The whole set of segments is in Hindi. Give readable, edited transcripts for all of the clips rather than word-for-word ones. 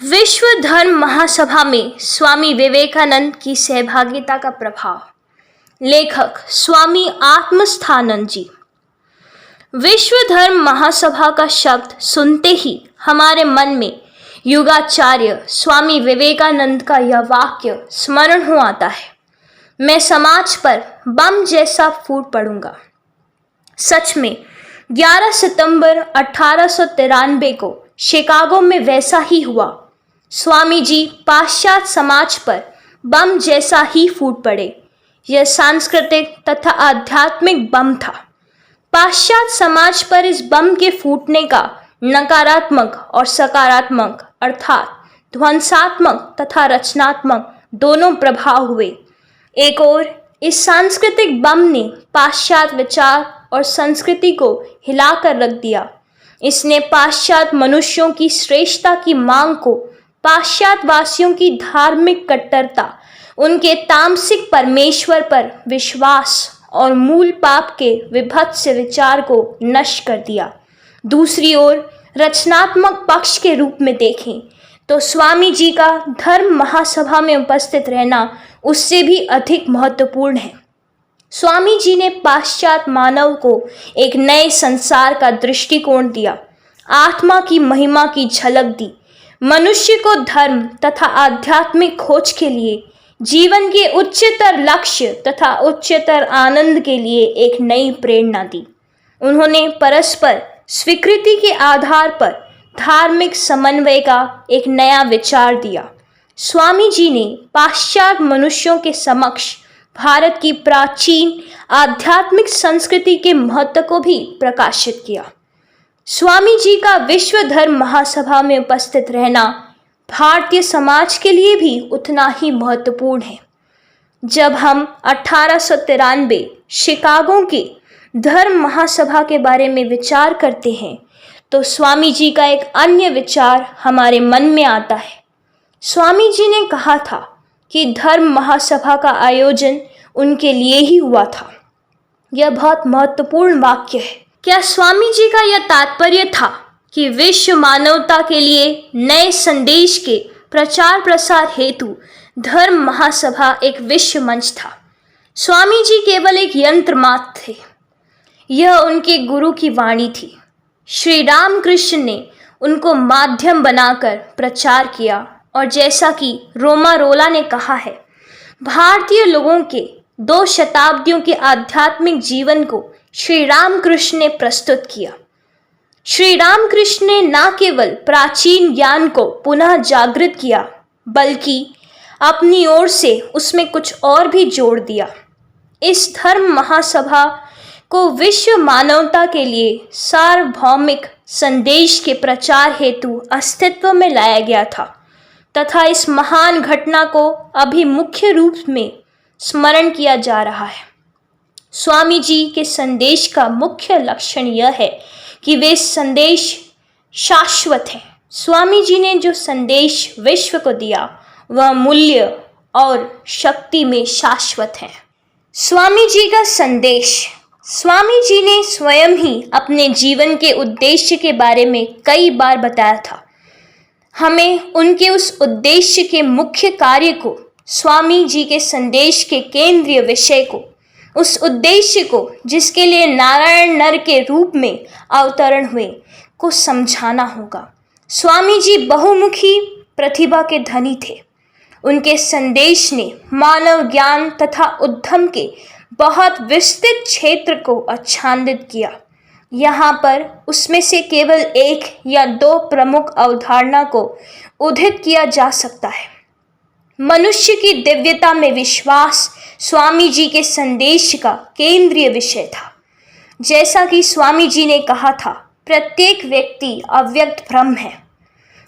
विश्व धर्म महासभा में स्वामी विवेकानंद की सहभागिता का प्रभाव। लेखक स्वामी आत्मस्थानंद जी। विश्व धर्म महासभा का शब्द सुनते ही हमारे मन में युगाचार्य स्वामी विवेकानंद का यह वाक्य स्मरण हो आता है, मैं समाज पर बम जैसा फूट पड़ूंगा। सच में 11 सितंबर 1893 को शिकागो में वैसा ही हुआ। स्वामी जी पाश्चात्य समाज पर बम जैसा ही फूट पड़े। यह सांस्कृतिक तथा आध्यात्मिक बम था। पाश्चात्य समाज पर इस बम के फूटने का नकारात्मक और सकारात्मक अर्थात ध्वंसात्मक तथा रचनात्मक दोनों प्रभाव हुए। एक ओर इस सांस्कृतिक बम ने पाश्चात्य विचार और संस्कृति को हिलाकर रख दिया। इसने पाश्चात्य मनुष्यों की श्रेष्ठता की मांग को, पाश्चात्य वासियों की धार्मिक कट्टरता, उनके तामसिक परमेश्वर पर विश्वास और मूल पाप के विभत्स विचार को नष्ट कर दिया। दूसरी ओर रचनात्मक पक्ष के रूप में देखें तो स्वामी जी का धर्म महासभा में उपस्थित रहना उससे भी अधिक महत्वपूर्ण है। स्वामी जी ने पाश्चात्य मानव को एक नए संसार का दृष्टिकोण दिया, आत्मा की महिमा की झलक दी, मनुष्य को धर्म तथा आध्यात्मिक खोज के लिए, जीवन के उच्चतर लक्ष्य तथा उच्चतर आनंद के लिए एक नई प्रेरणा दी। उन्होंने परस्पर स्वीकृति के आधार पर धार्मिक समन्वय का एक नया विचार दिया। स्वामी जी ने पाश्चात्य मनुष्यों के समक्ष भारत की प्राचीन आध्यात्मिक संस्कृति के महत्व को भी प्रकाशित किया। स्वामी जी का विश्व धर्म महासभा में उपस्थित रहना भारतीय समाज के लिए भी उतना ही महत्वपूर्ण है। जब हम 1893 शिकागो के धर्म महासभा के बारे में विचार करते हैं तो स्वामी जी का एक अन्य विचार हमारे मन में आता है। स्वामी जी ने कहा था कि धर्म महासभा का आयोजन उनके लिए ही हुआ था। यह बहुत महत्वपूर्ण वाक्य है। क्या स्वामी जी का यह तात्पर्य था कि विश्व मानवता के लिए नए संदेश के प्रचार प्रसार हेतु धर्म महासभा एक विश्व मंच था? स्वामी जी केवल एक यंत्र मात्र थे। यह उनके गुरु की वाणी थी। श्री रामकृष्ण ने उनको माध्यम बनाकर प्रचार किया और जैसा कि रोमारोला ने कहा है, भारतीय लोगों के 2 शताब्दियों के आध्यात्मिक जीवन को श्री रामकृष्ण ने प्रस्तुत किया। श्री रामकृष्ण ने न केवल प्राचीन ज्ञान को पुनः जागृत किया बल्कि अपनी ओर से उसमें कुछ और भी जोड़ दिया। इस धर्म महासभा को विश्व मानवता के लिए सार्वभौमिक संदेश के प्रचार हेतु अस्तित्व में लाया गया था तथा इस महान घटना को अभी मुख्य रूप में स्मरण किया जा रहा है। स्वामी जी के संदेश का मुख्य लक्षण यह है कि वे संदेश शाश्वत है। स्वामी जी ने जो संदेश विश्व को दिया वह मूल्य और शक्ति में शाश्वत है। स्वामी जी का संदेश। स्वामी जी ने स्वयं ही अपने जीवन के उद्देश्य के बारे में कई बार बताया था। हमें उनके उस उद्देश्य के मुख्य कार्य को, स्वामी जी के संदेश के केंद्रीय विषय को, उस उद्देश्य को जिसके लिए नारायण नर के रूप में अवतरण हुए, को समझाना होगा। स्वामी जी बहुमुखी प्रतिभा के धनी थे। उनके संदेश ने मानव ज्ञान तथा उद्यम के बहुत विस्तृत क्षेत्र को आच्छादित किया। यहाँ पर उसमें से केवल 1 या 2 प्रमुख अवधारणा को उद्धृत किया जा सकता है। मनुष्य की दिव्यता में विश्वास स्वामी जी के संदेश का केंद्रीय विषय था। जैसा कि स्वामी जी ने कहा था, प्रत्येक व्यक्ति अव्यक्त ब्रह्म है।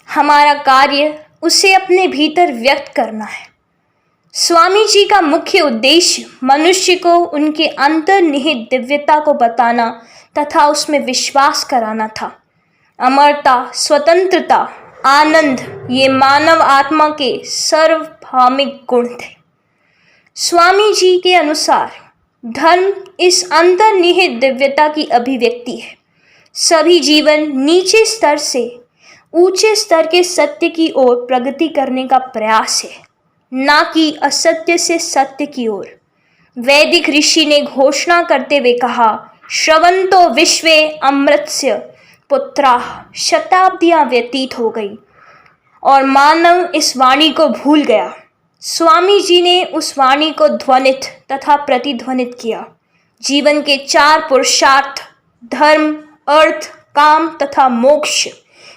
हमारा कार्य उसे अपने भीतर व्यक्त करना है। स्वामी जी का मुख्य उद्देश्य मनुष्य को उनके अंतर्निहित दिव्यता को बताना तथा उसमें विश्वास कराना था। अमरता, स्वतंत्रता, आनंद ये मानव आत्मा के सार्वभौमिक गुण थे। स्वामी जी के अनुसार धर्म इस अंतर्निहित दिव्यता की अभिव्यक्ति है। सभी जीवन नीचे स्तर से ऊंचे स्तर के सत्य की ओर प्रगति करने का प्रयास है, ना कि असत्य से सत्य की ओर। वैदिक ऋषि ने घोषणा करते हुए कहा, श्रवन्तो विश्वे अमृतस्य पुत्राः। शताब्दियां व्यतीत हो गई और मानव इस वाणी को भूल गया। स्वामी जी ने उस वाणी को ध्वनित तथा प्रतिध्वनित किया। जीवन के 4 पुरुषार्थ धर्म, अर्थ, काम तथा मोक्ष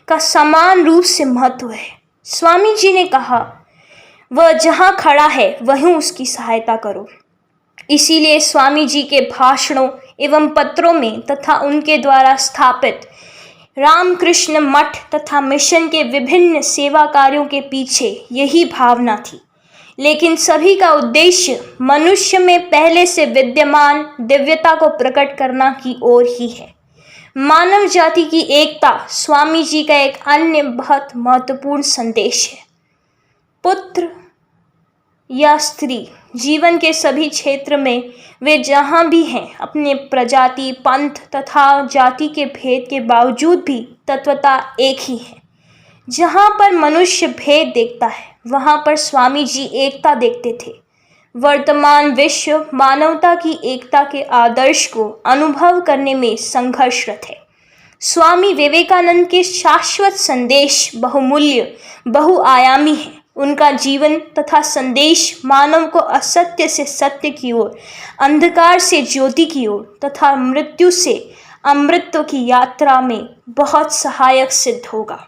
का समान रूप से महत्व है। स्वामी जी ने कहा, वह जहाँ खड़ा है वहीं उसकी सहायता करो। इसीलिए स्वामी जी के भाषणों एवं पत्रों में तथा उनके द्वारा स्थापित रामकृष्ण मठ तथा मिशन के विभिन्न सेवा कार्यों के पीछे यही भावना थी। लेकिन सभी का उद्देश्य मनुष्य में पहले से विद्यमान दिव्यता को प्रकट करना की ओर ही है। मानव जाति की एकता स्वामी जी का एक अन्य बहुत महत्वपूर्ण संदेश है। पुत्र या स्त्री जीवन के सभी क्षेत्र में वे जहाँ भी हैं, अपने प्रजाति, पंथ तथा जाति के भेद के बावजूद भी तत्वता एक ही है। जहाँ पर मनुष्य भेद देखता है वहाँ पर स्वामी जी एकता देखते थे। वर्तमान विश्व मानवता की एकता के आदर्श को अनुभव करने में संघर्षरत है। स्वामी विवेकानंद के शाश्वत संदेश बहुमूल्य, बहुआयामी है। उनका जीवन तथा संदेश मानव को असत्य से सत्य की ओर, अंधकार से ज्योति की ओर तथा मृत्यु से अमृत की यात्रा में बहुत सहायक सिद्ध होगा।